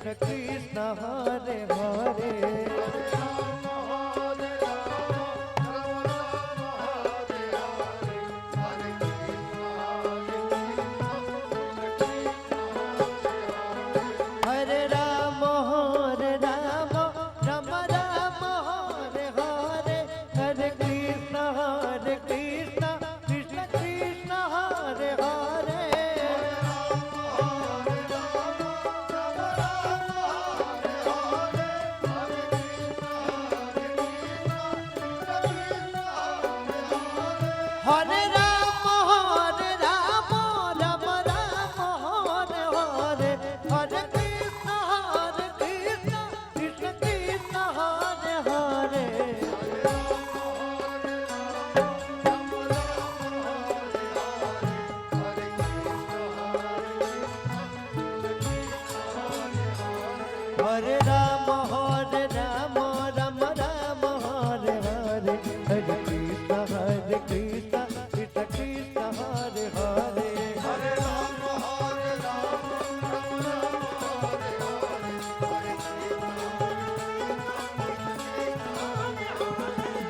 Krishna Krishna Hare Hare Hare Ram Ram Ram Hare Hare Hare Krishna Krishna Krishna Hare Hare Hare Ram Ram Ram Hare Hare Hare Krishna Krishna Krishna Hare Hare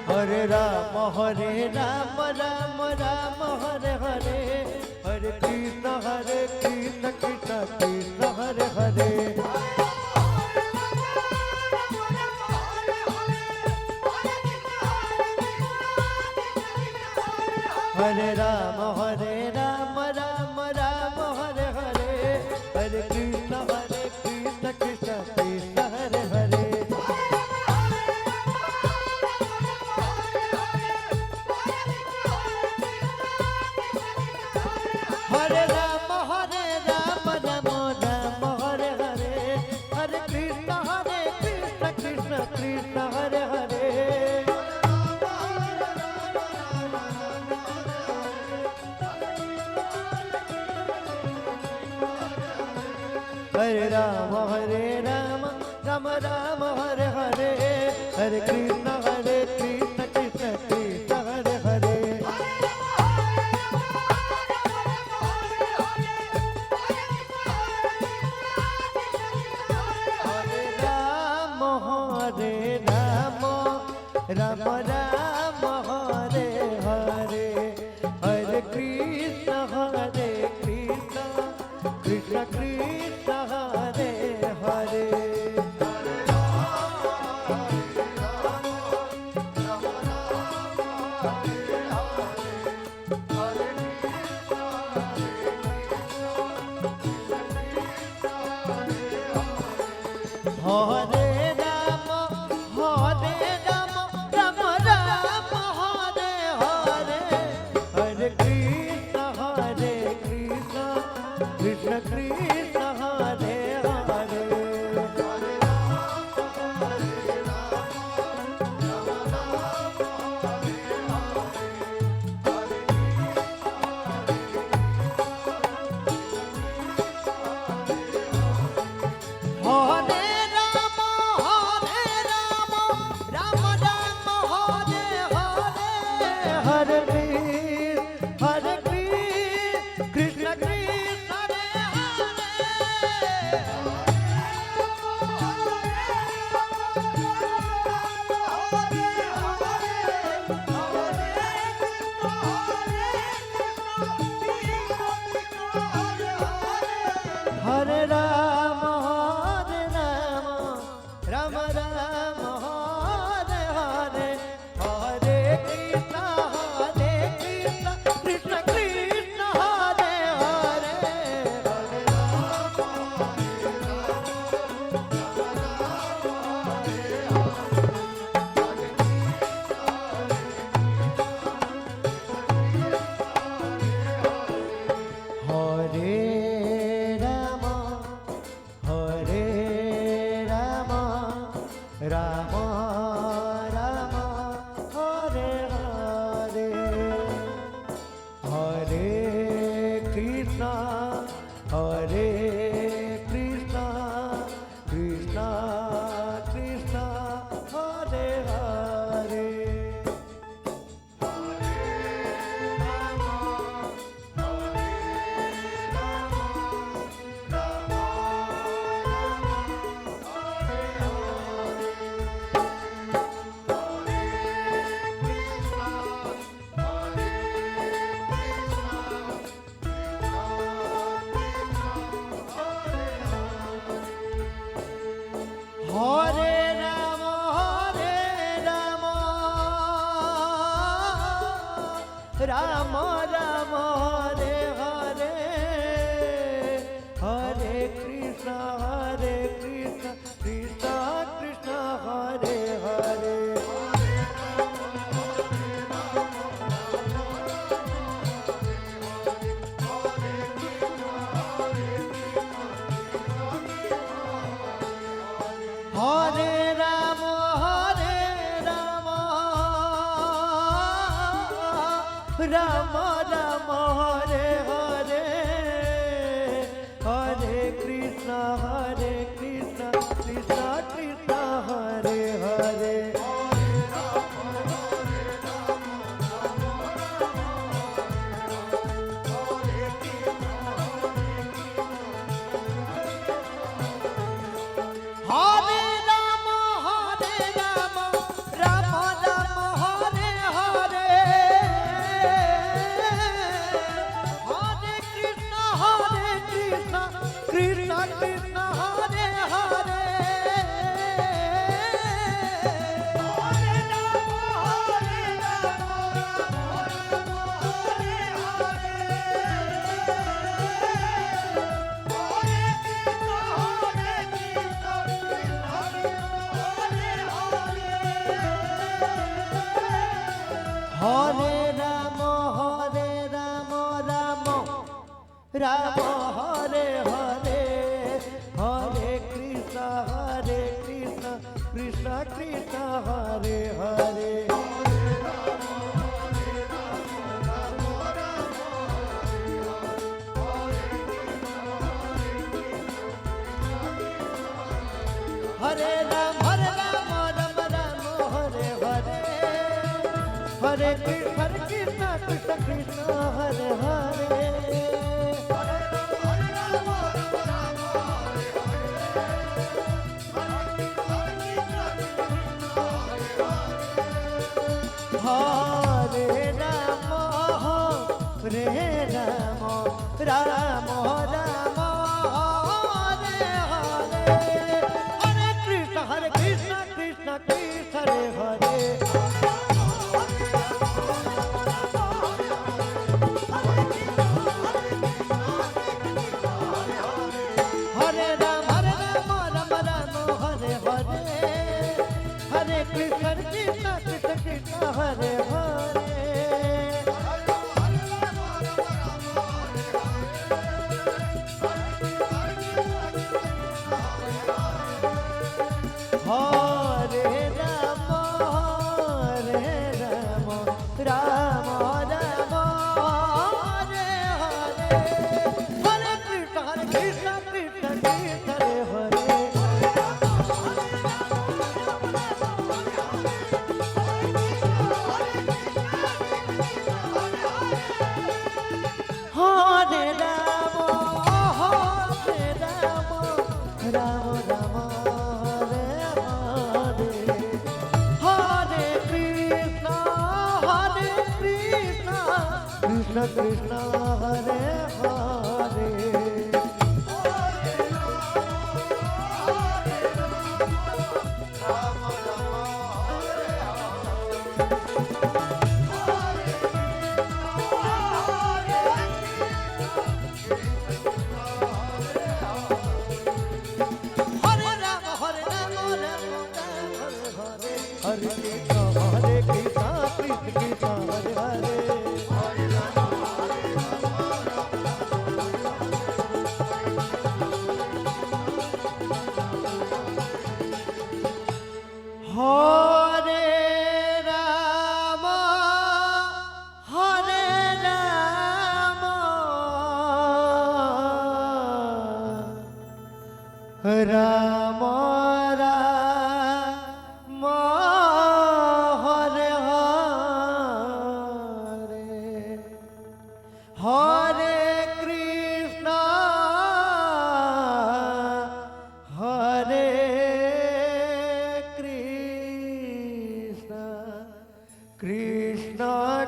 Hare Ram Ram Ram Hare Hare Hare Krishna Krishna Krishna Hare Hare Hare Ram Hare Ram Ram Hare Hare Hare Krishna Krishna Krishna Hare Hare Hare Ram Ram Hare Hare Hare Krishna Krishna Krishna Hare Hare Hare Ram Ram Hare Hare Hare Krishna Krishna Krishna Hare Hare Hare Ram Ram Hare Hare Hare Krishna Krishna Krishna Hare Hare Hare Ram Ram Hare Hare Hare Krishna Krishna Krishna Hare Hare Hare Ram Ram Hare Hare Hare Krishna Krishna Krishna Hare Hare Hare Ram Ram Hare Hare Hare Krishna Krishna Hare Hare Ram Ram Hare Hare Hare Krishna Krishna Krishna Hare Hare Hare Ram Ram Hare Hare Hare Krishna Krishna Krishna Hare Hare Ram Ram Hare Hare Hare Krishna Krishna Krishna Hare Hare Ram Hare Hare Hare Krishna Krishna Krishna Hare Hare Hare Ram Ram Ram Hare Hare Hare Krishna Krishna Krishna Hare Hare Hare Ram Ram Ram Hare Hare Hare Krishna Krishna Krishna Hare Hare Hare Ram Ram Ram Hare Hare Hare Krishna Krishna Krishna Hare Hare Hare Ram Ram Ram Hare Hare Hare Krishna Krishna Krishna Hare Hare Hare Ram Ram Ram Hare Hare Hare Krishna Krishna Krishna Hare Hare Hare Krishna Krishna Krishna Hare Hare Hare Ram Ram Ram Hare Hare Hare Krishna Krishna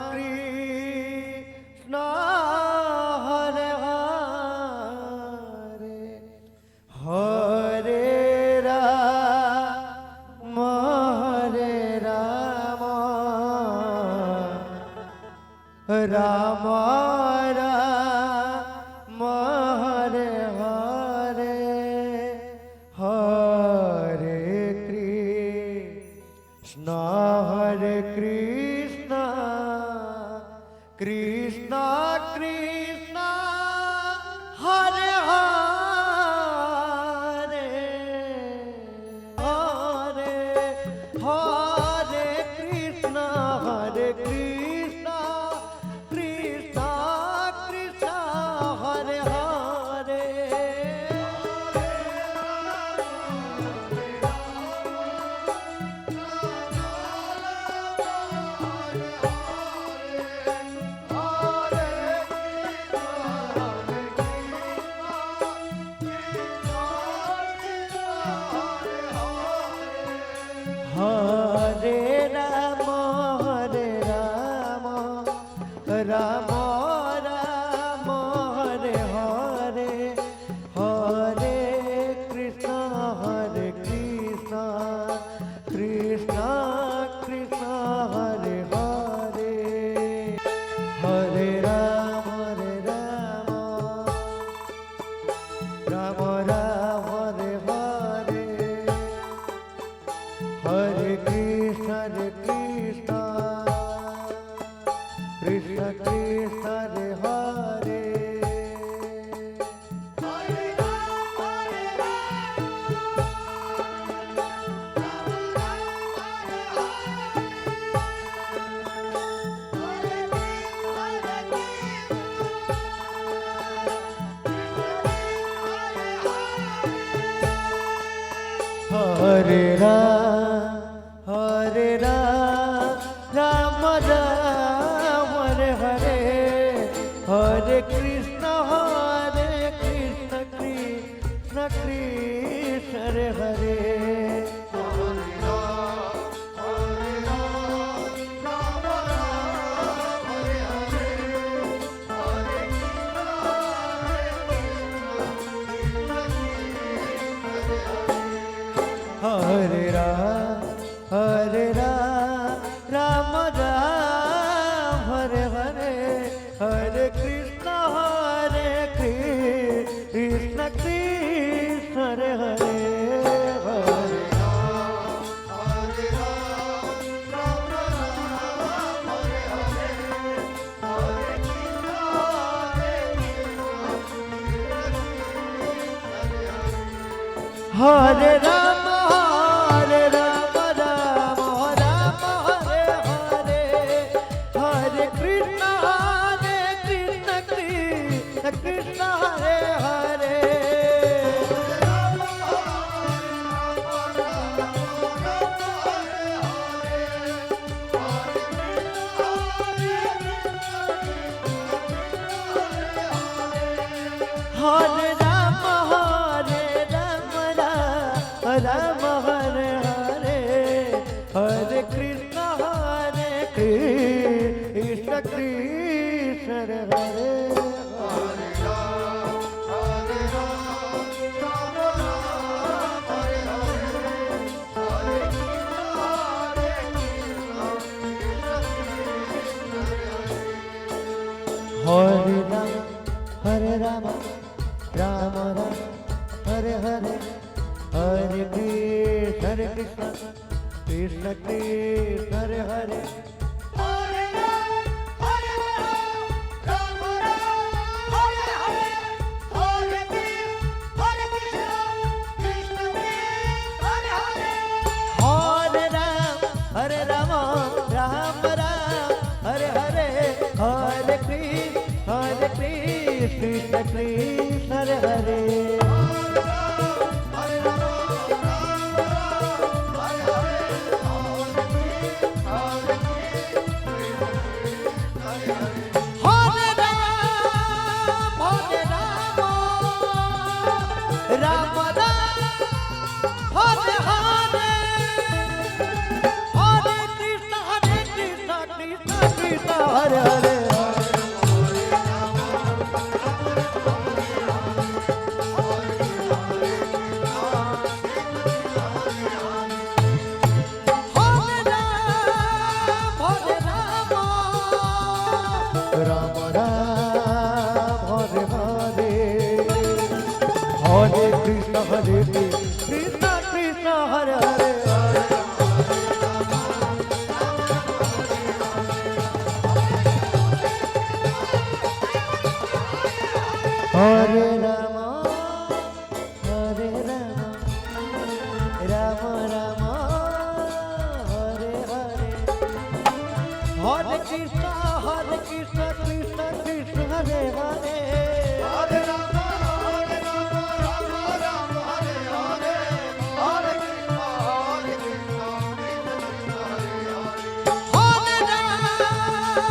Krishna Hare Hare Hare Ram Ram Ram Hare Hare Hare Krishna Krishna Krishna Hare Hare Hare Hare Krishna Krishna Krishna Hare Hare Hare Ram Ram Ram Hare Hare Hare Krishna Krishna Krishna Hare Hare Hare Ram Ram Ram Hare Hare Hare Krishna Krishna Krishna Hare Hare Hare Hare Ram Krishna Hare Hare Hare Ram Ram Hare Hare Hare Krishna Krishna Krishna Hare Hare Hare Ram Ram Ram Hare Hare Hare Krishna Krishna Krishna Hare Hare Hare Ram Ram Ram Hare Hare Hare Krishna Krishna Krishna Hare Hare Hare Hare Ram Ram Hare Hare Hare Krishna Krishna Krishna Hare Hare Hare Ram Ram Ram Hare Hare Hare Krishna Krishna Krishna Hare Hare Hare Ram Ram Hare Hare Hare Ram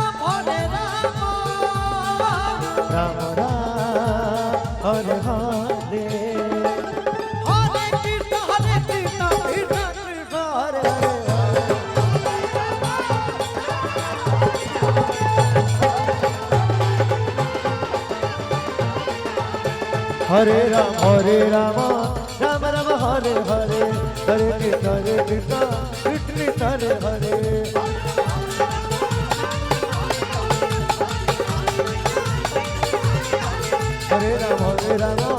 Hare Hare Hare Krishna Krishna Krishna Hare Hare Hare Ram Ram Ram Hare Hare Hare Krishna Krishna Krishna Hare Hare Hare Ram